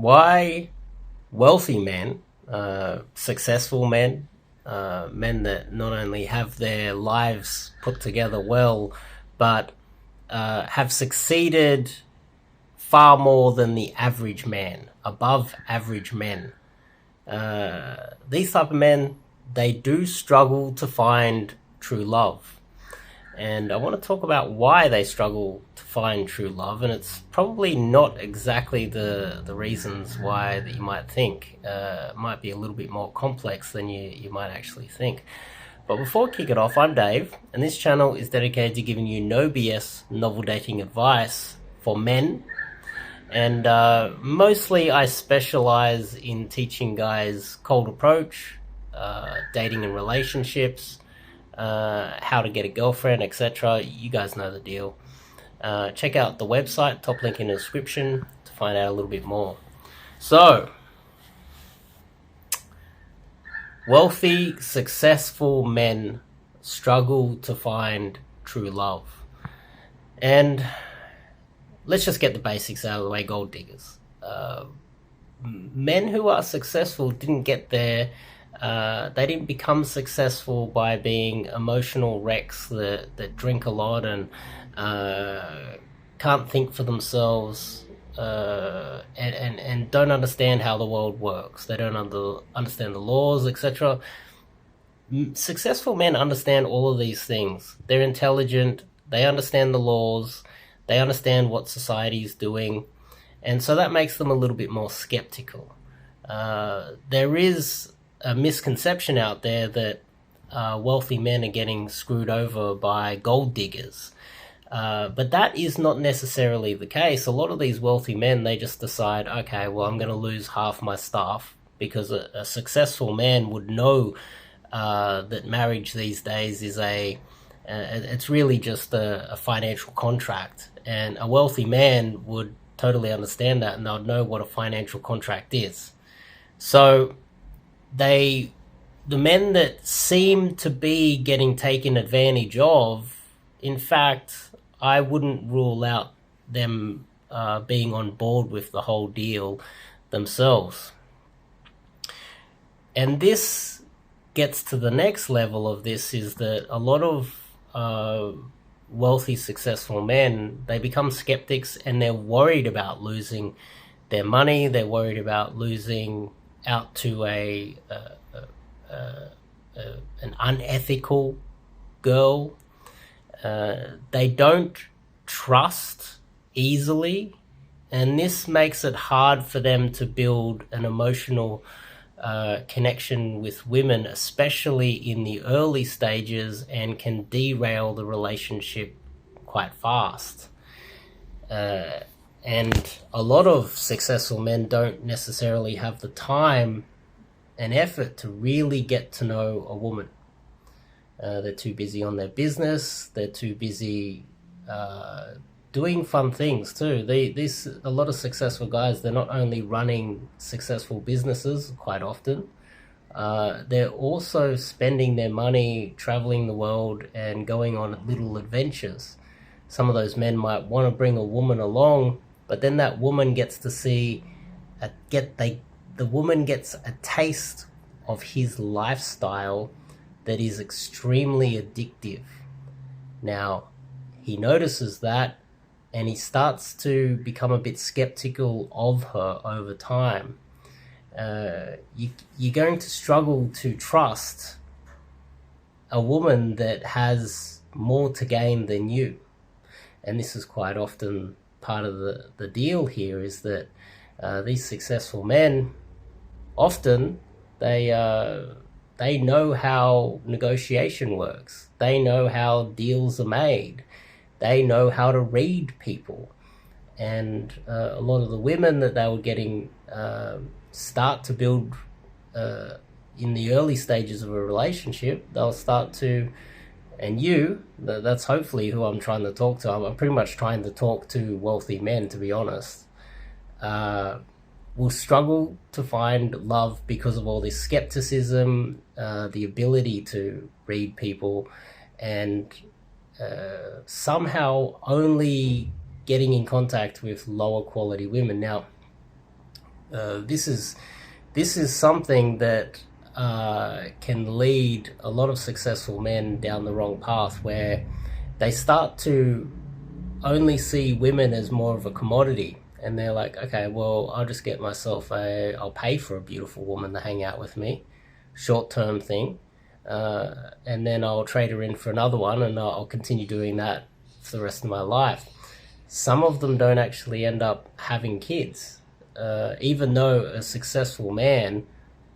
why wealthy men, successful men, men that not only have their lives put together well, but have succeeded far more than the average man, above average men. These type of men, they do struggle to find true love. And I want to talk about why they struggle to find true love, and it's probably not exactly the reasons why that you might think. It might be a little bit more complex than you might actually think. But before we kick it off, I'm Dave, and this channel is dedicated to giving you no BS novel dating advice for men. And mostly I specialize in teaching guys cold approach, dating and relationships, how to get a girlfriend, etc. You guys know the deal. Check out the website, top link in the description, to find out a little bit more. So, wealthy, successful men struggle to find true love. And let's just get the basics out of the way. Gold diggers. Men who are successful didn't get there. They didn't become successful by being emotional wrecks that drink a lot and can't think for themselves, and don't understand how the world works. They don't understand the laws, etc. Successful men understand all of these things. They're intelligent. They understand the laws. They understand what society is doing. And so that makes them a little bit more skeptical. There is a misconception out there that wealthy men are getting screwed over by gold diggers. But that is not necessarily the case. A lot of these wealthy men, they just decide, okay, well, I'm going to lose half my stuff, because a successful man would know that marriage these days is it's really just a financial contract. And a wealthy man would totally understand that, and they'll know what a financial contract is. So the men that seem to be getting taken advantage of, in fact, I wouldn't rule out them being on board with the whole deal themselves. And this gets to the next level of this, is that a lot of wealthy, successful men, they become skeptics, and they're worried about losing their money. They're worried about losing out to an unethical girl. They don't trust easily, and this makes it hard for them to build an emotional connection with women, especially in the early stages, and can derail the relationship quite fast. And a lot of successful men don't necessarily have the time and effort to really get to know a woman. They're too busy on their business. They're too busy doing fun things too. A lot of successful guys, they're not only running successful businesses quite often, they're also spending their money traveling the world and going on little adventures. Some of those men might want to bring a woman along, but then that woman gets to see, the woman gets a taste of his lifestyle that is extremely addictive. Now, he notices that, and he starts to become a bit skeptical of her over time. You're going to struggle to trust a woman that has more to gain than you. And this is quite often part of the deal here, is that these successful men, often they know how negotiation works. They know how deals are made. They know how to read people. And a lot of the women that they were getting start to build in the early stages of a relationship, they'll start to, and that's hopefully who I'm trying to talk to. I'm pretty much trying to talk to wealthy men, to be honest. Will struggle to find love because of all this skepticism, the ability to read people, and somehow only getting in contact with lower quality women. Now, This is something that can lead a lot of successful men down the wrong path, where they start to only see women as more of a commodity, and they're like, okay, well, I'll just get myself I'll pay for a beautiful woman to hang out with me, short term thing, and then I'll trade her in for another one, and I'll continue doing that for the rest of my life. Some of them don't actually end up having kids, even though a successful man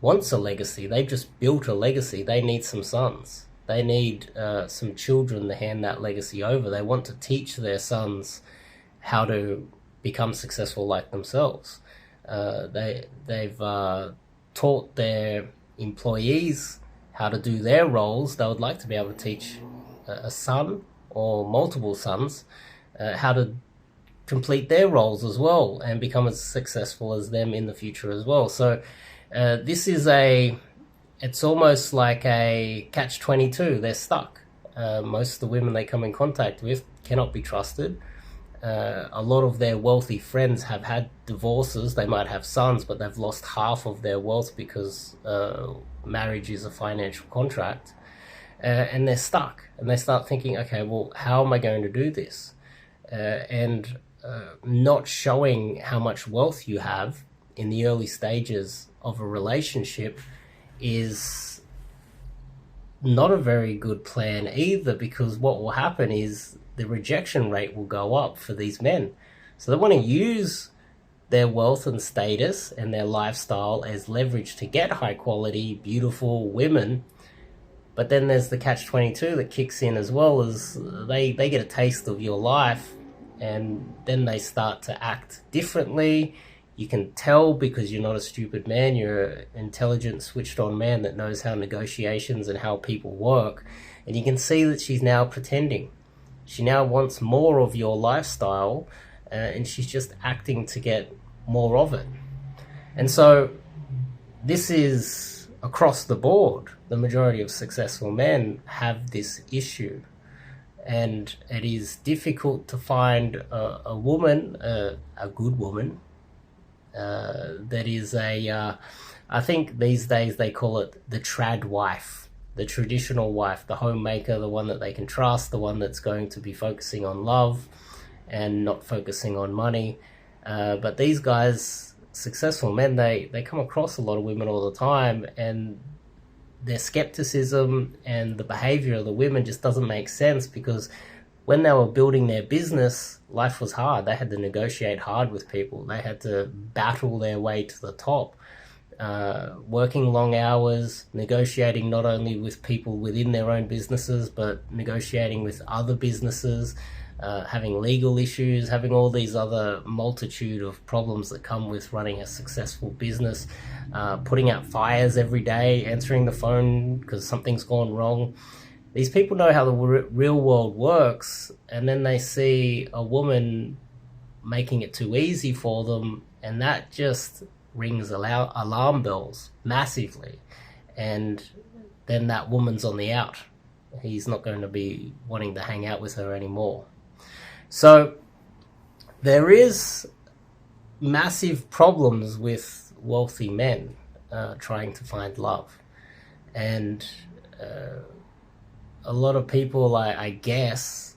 wants a legacy. They've just built a legacy. They need some sons. They need some children to hand that legacy over. They want to teach their sons how to become successful like themselves. They've taught their employees how to do their roles. They would like to be able to teach a son or multiple sons how to complete their roles as well and become as successful as them in the future as well. So this is it's almost like a catch-22. They're stuck. Most of the women they come in contact with cannot be trusted. A lot of their wealthy friends have had divorces. They might have sons, but they've lost half of their wealth because marriage is a financial contract. And they're stuck. And they start thinking, okay, well, how am I going to do this? And not showing how much wealth you have in the early stages of a relationship is not a very good plan either, because what will happen is the rejection rate will go up for these men. So they want to use their wealth and status and their lifestyle as leverage to get high quality, beautiful women. But then there's the catch-22 that kicks in as well, as they get a taste of your life, and then they start to act differently. You can tell because you're not a stupid man. You're an intelligent, switched-on man that knows how negotiations and how people work. And you can see that she's now pretending. She now wants more of your lifestyle, and she's just acting to get more of it. And so this is across the board. The majority of successful men have this issue. And it is difficult to find a woman, a good woman, that is I think these days they call it the trad wife, the traditional wife, the homemaker, the one that they can trust, the one that's going to be focusing on love and not focusing on money. But these guys, successful men, they come across a lot of women all the time, and their skepticism and the behavior of the women just doesn't make sense, because when they were building their business, life was hard. They had to negotiate hard with people. They had to battle their way to the top, working long hours, negotiating not only with people within their own businesses, but negotiating with other businesses, having legal issues, having all these other multitude of problems that come with running a successful business, putting out fires every day, answering the phone because something's gone wrong. These people know how the real world works, and then they see a woman making it too easy for them, and that just rings alarm bells massively. And then that woman's on the out. He's not going to be wanting to hang out with her anymore. So there is massive problems with wealthy men trying to find love. And a lot of people, I guess,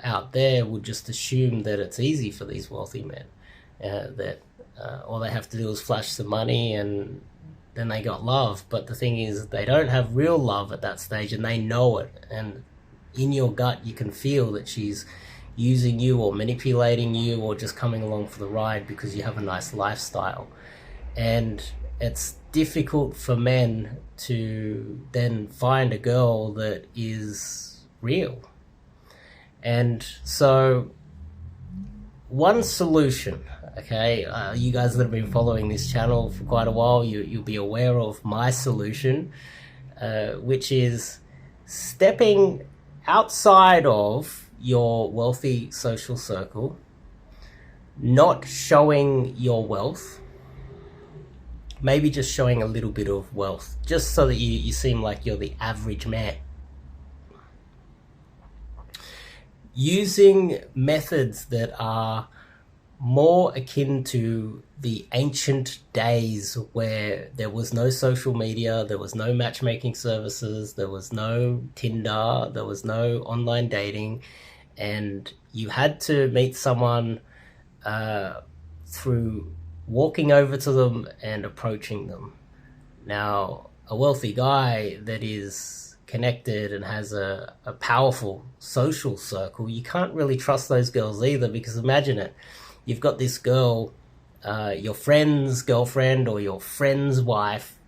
out there would just assume that it's easy for these wealthy men, that all they have to do is flash some money and then they got love. But the thing is, they don't have real love at that stage, and they know it. And in your gut, you can feel that she's using you or manipulating you or just coming along for the ride because you have a nice lifestyle. And it's difficult for men to then find a girl that is real. And so one solution, okay, you guys that have been following this channel for quite a while, you'll be aware of my solution, which is stepping outside of your wealthy social circle, not showing your wealth, maybe just showing a little bit of wealth, just so that you seem like you're the average man. Using methods that are more akin to the ancient days where there was no social media, there was no matchmaking services, there was no Tinder, there was no online dating, and you had to meet someone through walking over to them and approaching them. Now, a wealthy guy that is connected and has a powerful social circle, you can't really trust those girls either, because imagine it. You've got this girl, your friend's girlfriend or your friend's wife,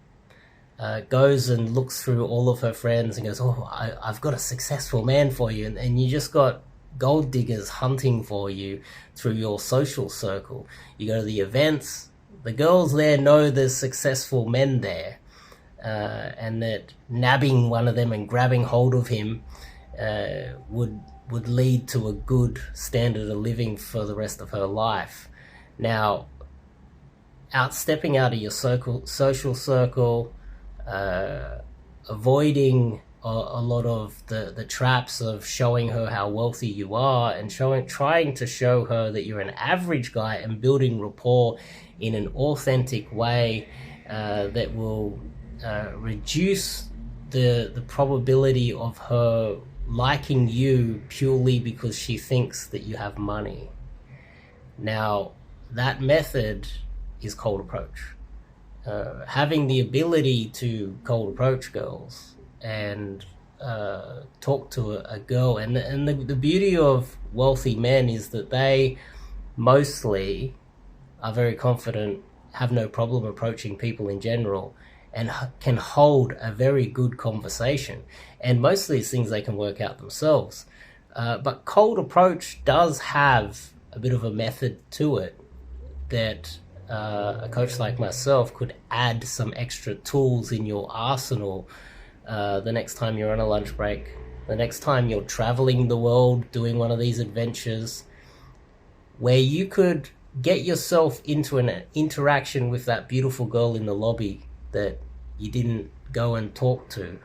goes and looks through all of her friends and goes, oh, I've got a successful man for you. And you just got gold diggers hunting for you through your social circle. You go to the events, the girls there know there's successful men there, and that nabbing one of them and grabbing hold of him would lead to a good standard of living for the rest of her life. Now, stepping out of your social circle, avoiding a lot of the traps of showing her how wealthy you are, and trying to show her that you're an average guy, and building rapport in an authentic way that will reduce the probability of her liking you purely because she thinks that you have money. Now, that method is cold approach. Having the ability to cold approach girls and talk to a girl, and the beauty of wealthy men is that they mostly are very confident, have no problem approaching people in general, and can hold a very good conversation. And most of these things they can work out themselves. But cold approach does have a bit of a method to it that a coach like myself could add some extra tools in your arsenal the next time you're on a lunch break, the next time you're traveling the world doing one of these adventures, where you could get yourself into an interaction with that beautiful girl in the lobby that you didn't go and talk to,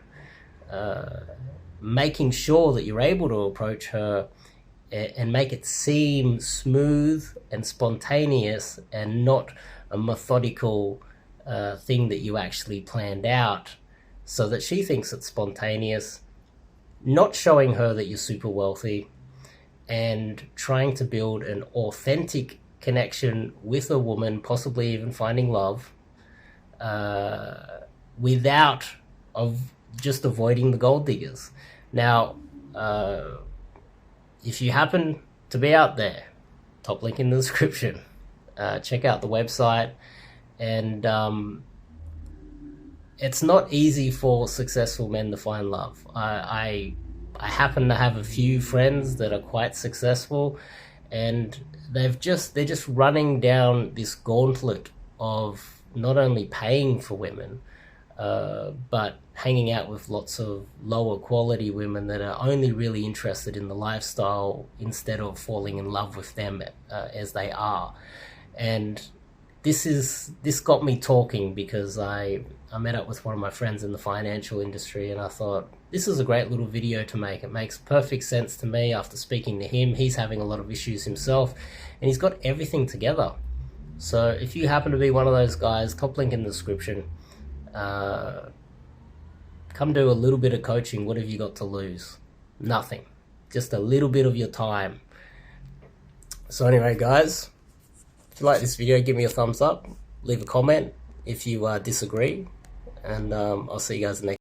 making sure that you're able to approach her and make it seem smooth and spontaneous and not a methodical thing that you actually planned out, so that she thinks it's spontaneous, not showing her that you're super wealthy, and trying to build an authentic connection with a woman, possibly even finding love, without just avoiding the gold diggers. Now, if you happen to be out there, top link in the description, check out the website. And it's not easy for successful men to find love. I happen to have a few friends that are quite successful, and they're just running down this gauntlet of not only paying for women, but hanging out with lots of lower quality women that are only really interested in the lifestyle instead of falling in love with them as they are. And this got me talking, because I met up with one of my friends in the financial industry, and I thought, this is a great little video to make. It makes perfect sense to me after speaking to him. He's having a lot of issues himself, and he's got everything together. So if you happen to be one of those guys, top link in the description. Come do a little bit of coaching. What have you got to lose? Nothing. Just a little bit of your time. So anyway, guys, if you like this video, give me a thumbs up. Leave a comment if you disagree. And I'll see you guys next